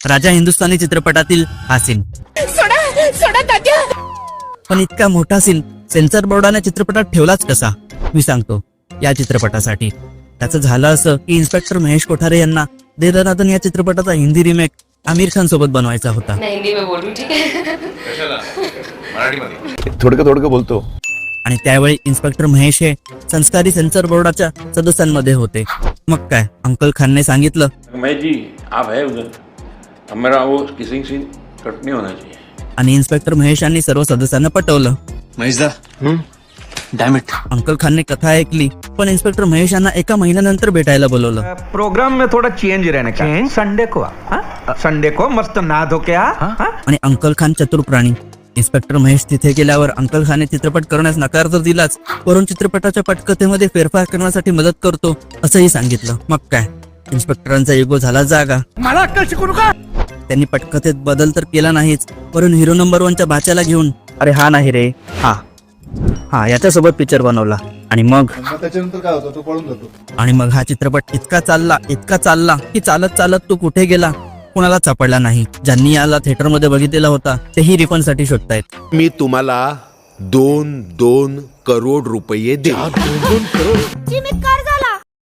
राजा हिंदुस्थानी चित्रपटातील हा सीन. पण इतका मोठा सीन सेन्सर बोर्डाने चित्रपटात ठेवलाच कसा मी सांगतो. या चित्रपटासाठी त्याचं झालं असं की इन्स्पेक्टर महेश कोठारे यांना दे दनादन या चित्रपटाचा हिंदी रिमेक आमिर खान सोबत बनवायचा होता. थोडकं बोलतो. आणि त्यावेळी इन्स्पेक्टर महेश हे संस्कारी सेन्सर बोर्डाच्या सदस्यांमध्ये होते. मग काय अंकल खानने सांगितलं, महेश जी आप है उधर, अब मेरा वो किसिंग सीन कट नहीं होना चाहिए. आणि इन्स्पेक्टर महेश यांनी सर्व सदस्यांना पटवलं. महेशदा डॅम इट. अंकल खानने कथा ऐकली पण इन्स्पेक्टर महेश यांना एका महिन्यानंतर भेटायला बोलवलं. प्रोग्राम में थोड़ा चेंज रहने का. संडे को मस्त नहा धो के आणि अंकल खान चतुर प्राणी. इन्स्पेक्टर महेश तिथे गेल्यावर अंकल खानने चित्रपट करण्यास नकार तर दिलाच, वरून चित्रपटाच्या पटकथेमध्ये फेरफार करण्यासाठी मदत करतो असंही सांगितलं. मग काय इन्स्पेक्टरांचा इगो झाला जागा. मला अक्कल शिकू नका. त्यांनी पटकथेत बदल तर केला नाहीच, वरून हिरो नंबर 1च्या भाच्याला घेऊन अरे हा नाही रे हा याच्यासोबत पिक्चर बनवला. आणि मग त्याच्यानंतर काय होतं, तो पळून जातो. आणि मग हा चित्रपट इतका चालला की चालत तो कुठे गेला कुणाला सापडला नाही. ज्यांनी याला थिएटरमध्ये बघितलेला होता तेही रिफंड साठी शोधतायत. मी तुम्हाला 2 करोड रुपये दे.